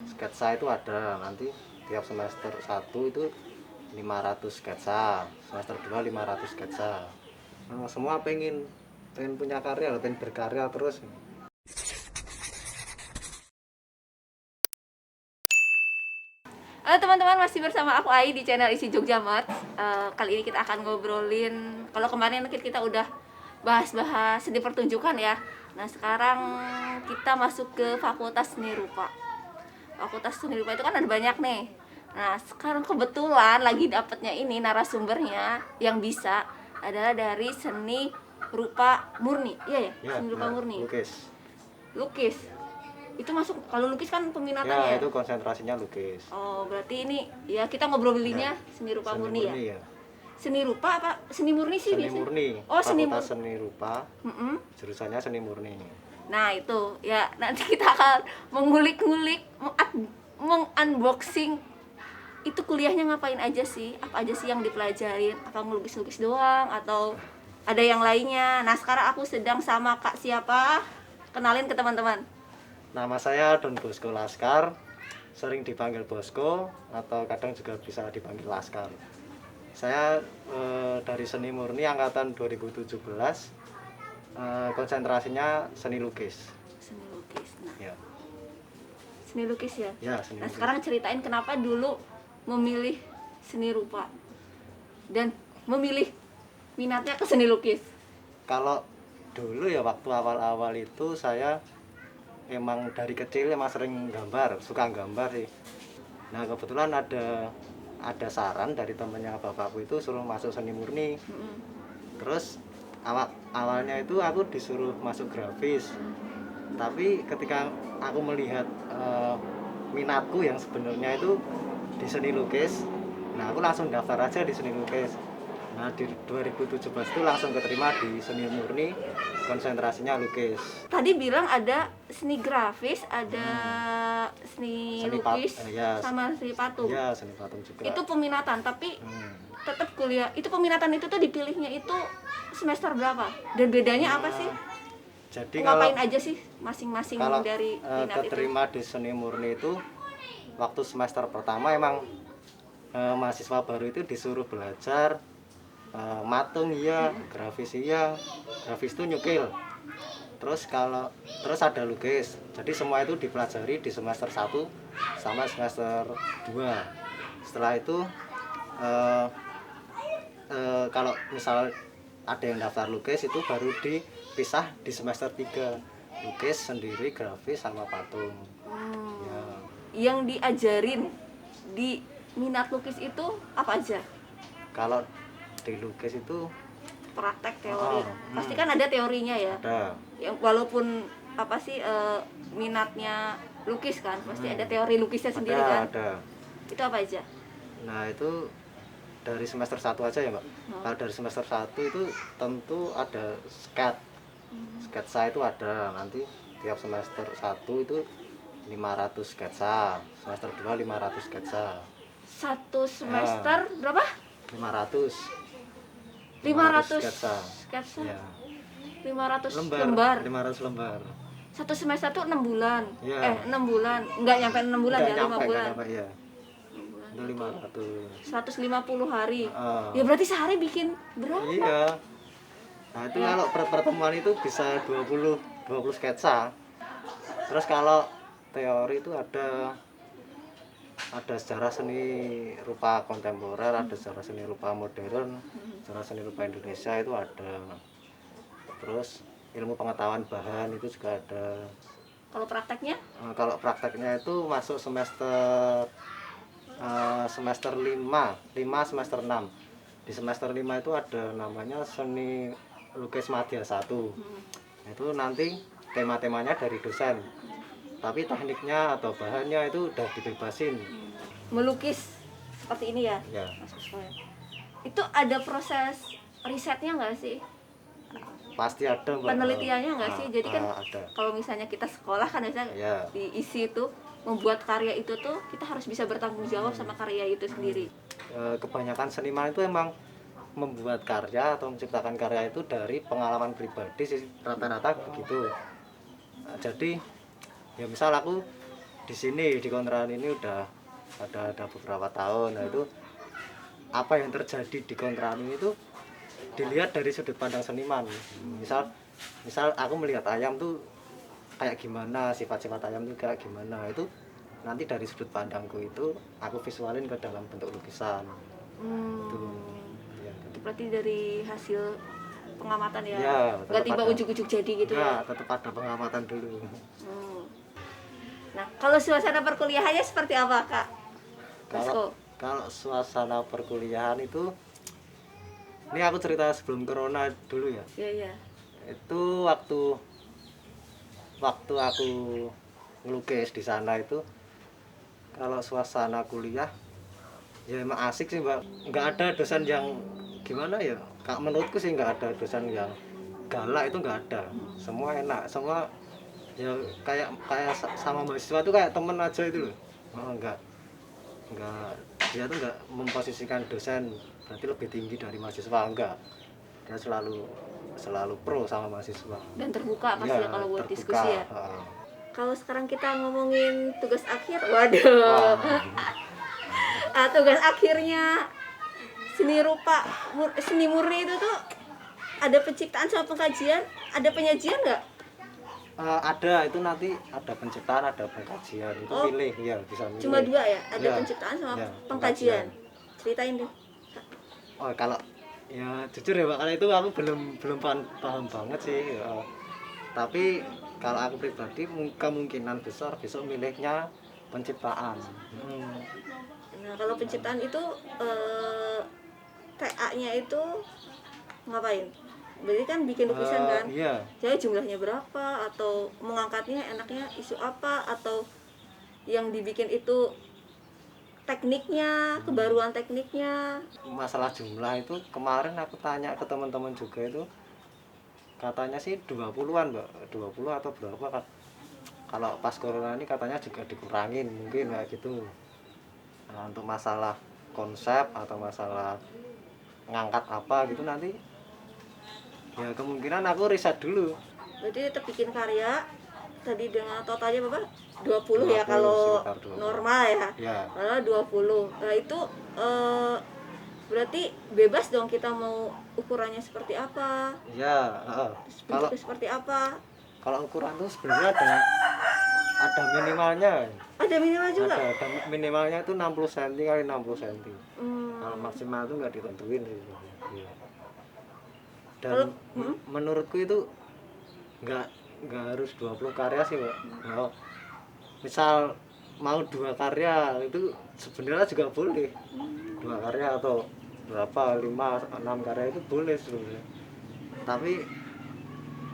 sketsa itu ada, nanti tiap semester 1 itu 500 sketsa, semester 2 500 sketsa. Nah, semua pengen punya karya, pengen berkarya terus. Halo teman-teman, masih bersama aku Ai di channel Isi Jogja Mat. Kali ini kita akan ngobrolin, kalau kemarin kita udah bahas-bahas seni pertunjukan ya. Nah sekarang kita masuk ke Fakultas Seni Rupa. Fakultas Seni Rupa itu kan ada banyak nih. Nah sekarang kebetulan lagi dapetnya ini narasumbernya yang bisa adalah dari Seni Rupa Murni. Iya ya, Ya, Seni Rupa Murni. Lukis. Itu masuk, kalau lukis kan peminatannya ya itu konsentrasinya lukis. Oh, berarti ini ya kita ngobrolinnya seni rupa Seni murni ya? ya. Seni rupa apa? Seni murni sih Seni biasanya. murni. Oh, seni Fakultas Seni Rupa. Mm-mm. Jurusannya seni murni. Nah, itu ya nanti kita akan mengulik-ngulik, mengunboxing itu kuliahnya ngapain aja sih? Apa aja sih yang dipelajarin? Apa ngelukis-lukis doang atau ada yang lainnya? Nah, sekarang aku sedang sama Kak siapa? Kenalin ke teman-teman. Nama saya Don Bosco Laskar, sering dipanggil Bosco atau kadang juga bisa dipanggil Laskar. Saya dari seni murni angkatan 2017, konsentrasinya seni lukis. Seni lukis. Nah, Ya, seni lukis ya? ya seni Nah, lukis. sekarang ceritain kenapa dulu memilih seni rupa dan memilih minatnya ke seni lukis. Kalau dulu ya waktu awal-awal itu saya emang dari kecil emang sering gambar, suka gambar sih. Nah kebetulan ada saran dari temennya bapakku itu suruh masuk seni murni. Terus awalnya itu aku disuruh masuk grafis. Tapi ketika aku melihat minatku yang sebenarnya itu di seni lukis, nah aku langsung daftar aja di seni lukis. Nah di 2017 itu langsung keterima di seni murni, konsentrasinya lukis. Tadi bilang ada seni grafis, ada seni lukis, ya, sama seni patung. Ya, seni patung juga. Itu peminatan, tapi tetap kuliah. Itu peminatan itu tuh dipilihnya itu semester berapa? Dan bedanya apa sih? Jadi ngapain aja sih masing-masing kalau dari minat keterima di seni murni itu waktu semester pertama emang mahasiswa baru itu disuruh belajar matung iya, grafis iya. Grafis itu nyukil. Terus ada lukis. Jadi semua itu dipelajari di semester 1 sama semester 2. Setelah itu kalau misal ada yang daftar lukis itu baru dipisah di semester 3. Lukis sendiri, grafis sama patung. Ya. Yang diajarin di minat lukis itu apa aja? Kalau di lukis itu praktek teori. Pasti kan ada teorinya ya. ada. Yang walaupun apa sih minatnya lukis kan, pasti ada teori lukisnya sendiri kan. Ada. Itu apa aja? Nah, itu dari semester 1 aja ya, Mbak. Kalau dari semester 1 itu tentu ada sketsa itu ada. Nanti tiap semester 1 itu 500 sketsa, semester 2 500 sketsa. Satu semester berapa? 500 sketsa. Ya. 500 lembar. lembar. 500 lembar. Satu semester tuh 6 bulan. Ya. 6 bulan. Enggak nyampe 6 bulan ya, 5 bulan. Nyampe, ya. Itu 500. 150 hari. Ya berarti sehari bikin berapa? Iya. Nah, itu kalau pertemuan itu bisa 20 sketsa. Terus kalau teori itu ada sejarah seni rupa kontemporer, ada sejarah seni rupa modern, sejarah seni rupa Indonesia itu ada. Terus ilmu pengetahuan bahan itu juga ada. Kalau prakteknya? Kalau prakteknya itu masuk semester 5 semester 6. Di semester 5 itu ada namanya seni lukis madya 1. Itu nanti tema-temanya dari dosen. Tapi tekniknya atau bahannya itu udah dibebasin. Melukis seperti ini ya? Ya. Itu ada proses risetnya nggak sih? Pasti ada, Mbak. Penelitiannya nggak sih? Jadi kan ada. kalau misalnya kita sekolah kan biasanya diisi itu membuat karya itu tuh kita harus bisa bertanggung jawab sama karya itu sendiri. Kebanyakan seniman itu emang membuat karya atau menciptakan karya itu dari pengalaman pribadi sih, rata-rata begitu. Jadi ya misal aku di sini di kontrakan ini udah ada beberapa tahun. Nah itu apa yang terjadi di kontrakan ini tuh dilihat dari sudut pandang seniman. Misal aku melihat ayam tuh kayak gimana, sifat-sifat ayam tuh kayak gimana, itu nanti dari sudut pandangku itu aku visualin ke dalam bentuk lukisan. Itu ya. Itu berarti dari hasil pengamatan ya, Ya, nggak tiba ada. ujuk-ujuk jadi gitu Ya, ya. tetap ada pengamatan dulu. Hmm. Nah, kalau suasana perkuliahannya seperti apa, Kak? Kalau kalau suasana perkuliahan itu, ini aku cerita sebelum corona dulu ya. Iya, iya. Itu waktu aku ngelukis di sana itu, kalau suasana kuliah ya emang asik sih mbak. Nggak ada dosen yang gimana ya, kak menurutku sih nggak ada dosen yang galak, itu nggak ada. Semua enak, semua ya kayak sama mahasiswa tuh kayak temen aja itu loh. Nggak dia tuh nggak memposisikan dosen berarti lebih tinggi dari mahasiswa, enggak. Dia selalu pro sama mahasiswa. Dan terbuka pasti ya kalau buat terbuka. diskusi ya. Heeh. Kalau sekarang kita ngomongin tugas akhir, waduh. Tugas akhirnya seni murni itu tuh ada penciptaan sama pengkajian, ada penyajian nggak? Ada, itu nanti ada penciptaan, ada pengkajian, itu pilih ya, bisa milih. Cuma dua ya, ada Ya, penciptaan sama ya, pengkajian. Ceritain deh. Oh kalau ya jujur ya mbak, kalau itu aku belum paham banget sih. Tapi kalau aku pribadi kemungkinan besar besok milihnya penciptaan. Nah, kalau penciptaan itu TA-nya itu ngapain? Berarti kan bikin lukisan kan? Iya. Jadi jumlahnya berapa, atau mengangkatnya enaknya isu apa, atau yang dibikin itu tekniknya, kebaruan tekniknya. Masalah jumlah itu kemarin aku tanya ke teman-teman juga, itu katanya sih 20-an mbak, 20 atau berapa kan. Kalau pas corona ini katanya juga dikurangin mungkin kayak gitu. Nah, untuk masalah konsep atau masalah ngangkat apa gitu nanti ya kemungkinan aku riset dulu. Berarti tetap bikin karya tadi dengan totalnya berapa? 20 ya kalau sekitar 20. normal ya. Ya. Kalau 20. Nah, itu berarti bebas dong kita mau ukurannya seperti apa. Ya, kalau Bentuknya seperti apa. kalau ukuran tuh sebenarnya ada minimalnya. Ada minimal juga. Ada minimalnya itu 60 cm kali 60 cm. Hmm. Kalau maksimal itu nggak ditentuin sih. Iya. Dan Kalau, menurutku itu nggak harus 20 karya sih mbak. Nah, misal mau 2 karya itu sebenarnya juga boleh. 2 karya atau berapa, 5, 6 karya itu boleh sebenarnya. Tapi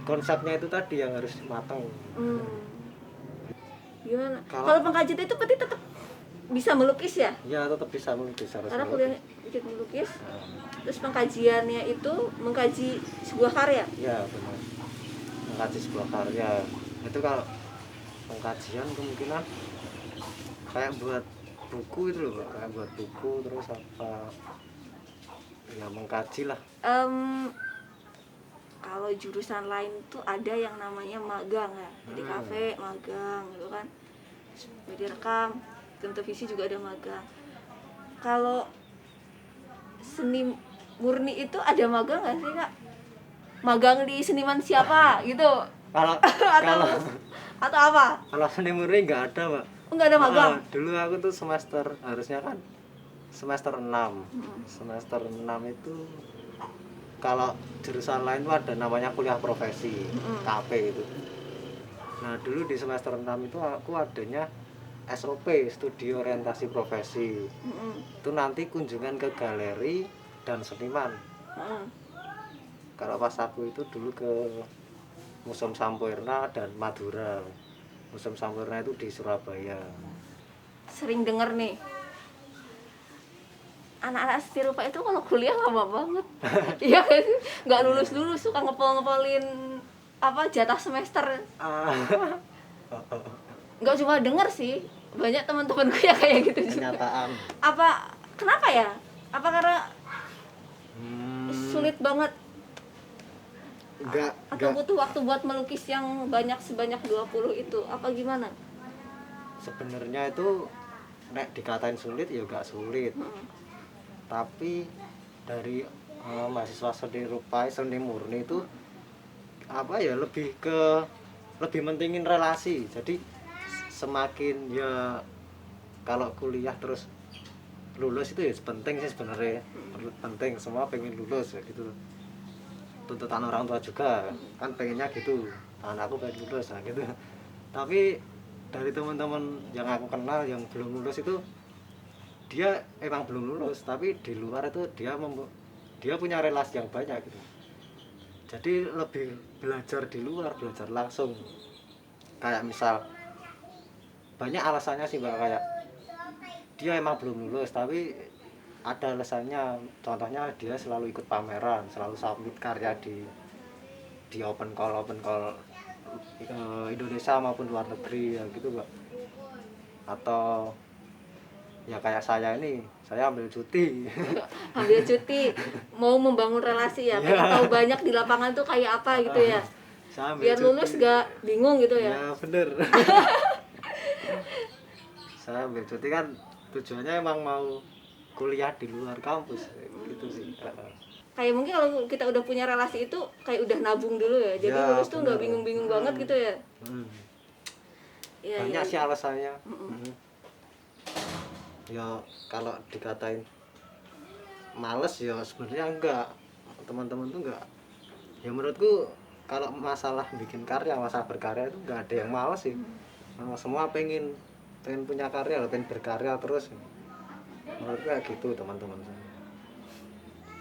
konsepnya itu tadi yang harus matang. Gimana? Kalau pengkajian itu berarti tetap bisa melukis ya? Ya tetap bisa melukis, harus Karena melukis. kuliahnya bikin melukis. Terus pengkajiannya itu mengkaji sebuah karya. Ya benar, mengkaji sebuah karya. Itu kalau pengkajian kemungkinan kayak buat buku itu loh, kayak buat buku terus apa ya, mengkaji lah. Kalau jurusan lain tuh ada yang namanya magang ya, jadi kafe magang gitu kan, media rekam, televisi juga ada magang. Kalau seni murni itu ada magang nggak sih kak? Magang di seniman siapa gitu? Kalau atau apa? kalau seni murni nggak ada mbak. Nggak ada magang. Dulu aku tuh semester, harusnya kan semester 6. Semester 6 itu kalau jurusan lain tuh ada namanya kuliah profesi, KP itu. Nah dulu di semester 6 itu aku adanya SOP, studi orientasi profesi. Itu nanti kunjungan ke galeri dan seniman. Kalau pas aku itu dulu ke Museum Sampurna dan Madura. Museum Sampurna itu di Surabaya. Sering denger nih, anak-anak seni rupa itu kalau kuliah lama banget. Iya kan sih? Nggak lulus suka ngepol-ngepolin apa jatah semester. Nggak cuma denger sih, banyak teman-temanku yang kayak gitu juga. Kenyataan. Apa kenapa ya? Apa karena sulit banget? Enggak. Atau butuh waktu buat melukis yang banyak sebanyak 20 itu? Apa gimana? sebenarnya itu nek dikatain sulit ya gak sulit, tapi dari mahasiswa seni rupa seni murni itu apa ya lebih mentingin relasi. Jadi semakin ya kalau kuliah terus lulus itu ya penting sih sebenarnya, penting, semua pengen lulus ya gitu. Tuntutan orang tua juga kan pengennya gitu, anakku pengen lulus nah gitu. Tapi dari teman-teman yang aku kenal yang belum lulus itu, dia emang belum lulus tapi di luar itu dia punya relasi yang banyak gitu. Jadi lebih belajar di luar, belajar langsung. Kayak misal banyak alasannya sih mbak, kayak dia emang belum lulus tapi ada alasannya. Contohnya dia selalu ikut pameran, selalu submit karya di open call Indonesia maupun luar negeri ya gitu mbak. Atau ya kayak saya ini, saya ambil cuti. Ambil cuti mau membangun relasi ya, pengen tahu banyak di lapangan tuh kayak apa gitu ya, Saya ambil biar cuti. lulus gak bingung gitu ya. Ya bener. Saya ambil cuti kan tujuannya emang mau kuliah di luar kampus gitu sih. Kayak mungkin kalau kita udah punya relasi itu kayak udah nabung dulu ya, jadi Ya, lulus tuh nggak bener. bingung-bingung banget gitu ya. Hmm. Iya, Banyak iya. sih alasannya. Ya kalau dikatain males ya sebenarnya enggak, teman-teman tuh enggak. Ya menurutku kalau masalah bikin karya, masalah berkarya itu enggak ada yang males sih. Semua pengen punya karya, pengen berkarya terus. Menurutku kayak gitu teman-teman.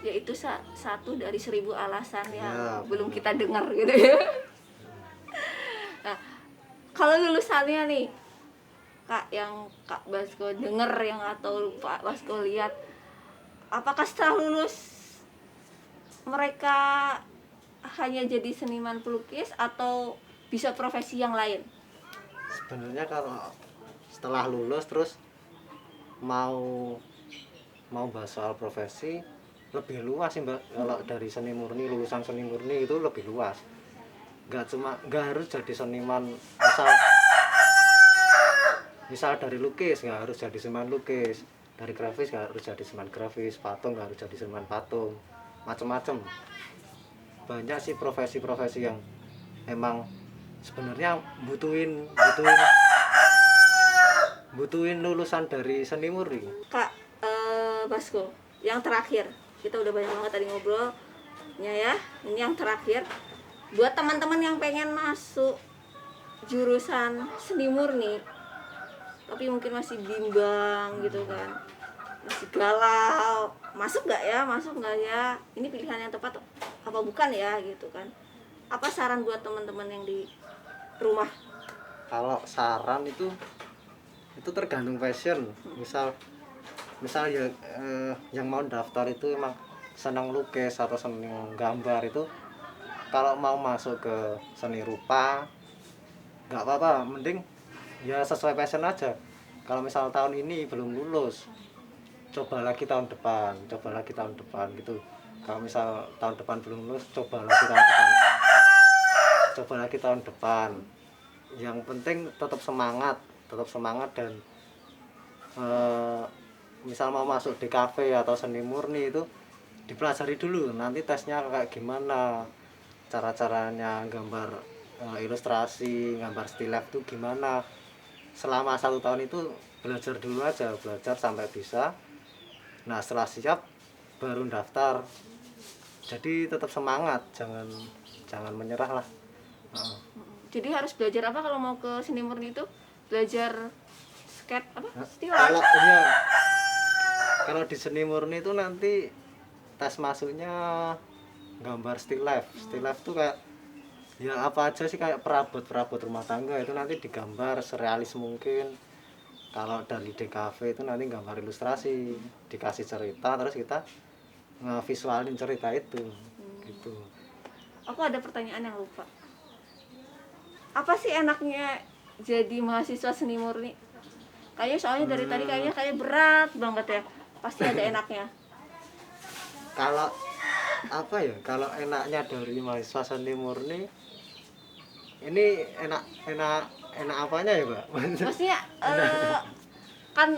Ya itu satu dari 1000 alasan yang Ya, belum bener. kita dengar gitu ya. Nah, kalau lulusannya nih Kak, yang Kak Basko denger yang atau Pak Basko lihat, apakah setelah lulus mereka hanya jadi seniman pelukis atau bisa profesi yang lain? Sebenarnya kalau setelah lulus terus mau bahas soal profesi lebih luas sih mbak. Kalau dari seni murni, lulusan seni murni itu lebih luas, nggak harus jadi seniman. Misal dari lukis nggak harus jadi seniman lukis, dari grafis nggak harus jadi seniman grafis, patung nggak harus jadi seniman patung, macem-macem. Banyak sih profesi-profesi yang emang sebenarnya butuhin lulusan dari seni murni. Kak Basko, yang terakhir, kita udah banyak banget tadi ngobrolnya ya. Ini yang terakhir, buat teman-teman yang pengen masuk jurusan seni murni tapi mungkin masih bimbang gitu kan, masih galau, masuk nggak ya, ini pilihan yang tepat apa bukan ya gitu kan. Apa saran buat teman-teman yang di rumah? Kalau saran itu tergantung passion. Misal ya yang mau daftar itu emang senang lukis atau senang gambar, itu kalau mau masuk ke seni rupa nggak apa-apa, mending ya sesuai passion aja. Kalau misal tahun ini belum lulus, coba lagi tahun depan gitu. Kalau misal tahun depan belum lulus, coba lagi tahun depan. Yang penting tetap semangat dan misal mau masuk di kafe atau seni murni itu dipelajari dulu, nanti tesnya kayak gimana, cara-caranya gambar ilustrasi, gambar still life itu gimana. Selama 1 tahun itu belajar dulu aja, belajar sampai bisa. Nah setelah siap baru daftar. Jadi tetap semangat, jangan menyerah lah. Jadi harus belajar apa kalau mau ke seni murni itu? Belajar skate apa? Still Kalau life. ya, kalau di seni murni itu nanti tes masuknya gambar still life. Still life tuh kayak ya apa aja sih, kayak perabot rumah tangga itu nanti digambar serealis mungkin. Kalau dari DKV itu nanti gambar ilustrasi, dikasih cerita terus kita ngevisualin cerita itu gitu. Aku ada pertanyaan yang lupa. Apa sih enaknya jadi mahasiswa seni murni? Kayaknya soalnya dari tadi kayaknya kayak berat banget ya. Pasti ada enaknya. Kalau apa ya, kalau enaknya dari mahasiswa seni murni ini enak apanya ya, Mbak? Maksudnya kan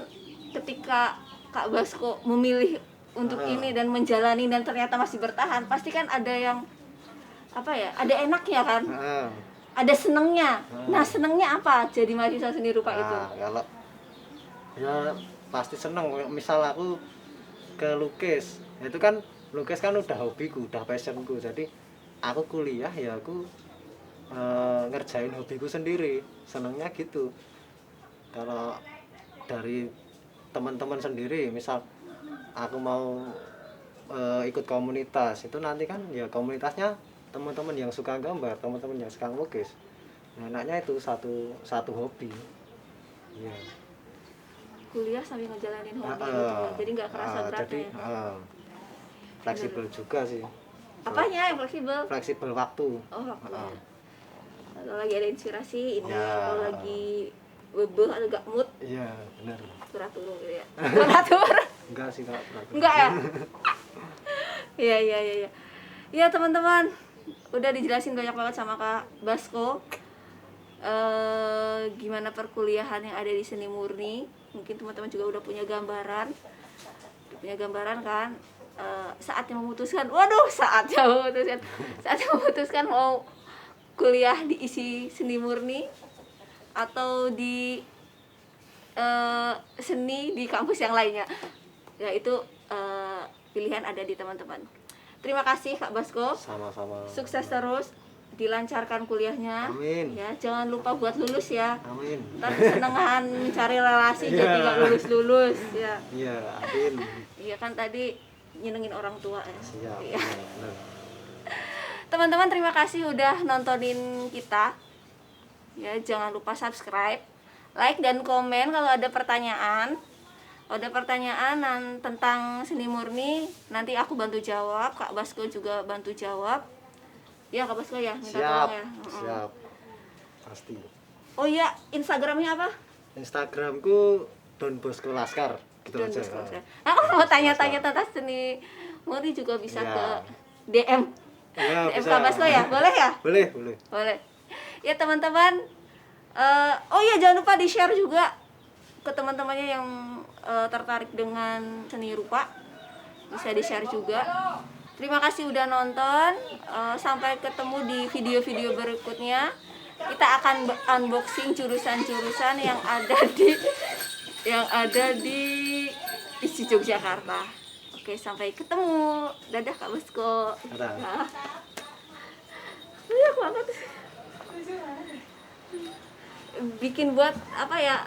ketika Kak Basko memilih untuk ini dan menjalani dan ternyata masih bertahan, pasti kan ada yang apa ya, ada enaknya kan, Heeh. ada senengnya. Nah, senengnya apa jadi mahasiswa seni rupa itu? Nah, kalau ya pasti seneng. Misal aku ke lukis, itu kan lukis kan udah hobiku, udah passionku. Jadi aku kuliah ya aku ngerjain hobiku sendiri, senengnya gitu. Kalau dari teman-teman sendiri, misal aku mau ikut komunitas, itu nanti kan ya komunitasnya teman-teman yang suka gambar, teman-teman yang suka lukis. Nah, enaknya itu satu hobi. Iya. Kuliah sambil ngejalanin hobi gitu Heeh. ya. Jadi nggak kerasa berat Jadi ya. fleksibel juga sih. Apanya yang fleksibel? Fleksibel waktu. Oh, waktu. Heeh. Kalau lagi ada inspirasi ini, Ya. kalau lagi bebeh atau gak mood, Iya, benar. turatur gitu ya. Turatur. Enggak sih, Kak. Berat. Enggak ya? Iya, iya, iya, iya. Ya, teman-teman, udah dijelasin banyak banget sama Kak Basko. Gimana perkuliahan yang ada di seni murni. Mungkin teman-teman juga udah punya gambaran. Punya gambaran kan? Saatnya memutuskan. Waduh, saatnya memutuskan mau kuliah di isi seni murni atau di seni di kampus yang lainnya. Ya, itu pilihan ada di teman-teman. Terima kasih Kak Basko. Sama-sama. Sukses terus, dilancarkan kuliahnya. Amin. Ya, jangan lupa buat lulus ya. Amin. Ntar kesenangan mencari relasi jadi Iya. nggak lulus ya. Iya, amin. Iya kan tadi nyenengin orang tua ya. Siap. Iya. Benar. Teman-teman, terima kasih udah nontonin kita. Ya, jangan lupa subscribe, like dan komen kalau ada pertanyaan. Kalau ada pertanyaan tentang seni murni, nanti aku bantu jawab, Kak Basko juga bantu jawab. Ya, Kak Basko ya, minta Siap. tolong ya. Siap. Pasti. Oh iya, Instagramnya apa? Instagramku Don Bosco Laskar gitu Don aja. Bosco. Nah, aku mau tanya-tanya tentang seni murni juga bisa Iya. ke DM. Iya, DM bisa. Kak Basko ya, boleh ya? Boleh, boleh. Boleh. Ya teman-teman, oh iya jangan lupa di-share juga ke teman-temannya yang tertarik dengan seni rupa. Bisa di-share juga. Terima kasih udah nonton. Sampai ketemu di video-video berikutnya. Kita akan unboxing jurusan-jurusan yang ada di ISI Yogyakarta. Oke, sampai ketemu. Dadah Kak Basko. Dadah. Nah. Banyak banget. Bikin buat apa ya?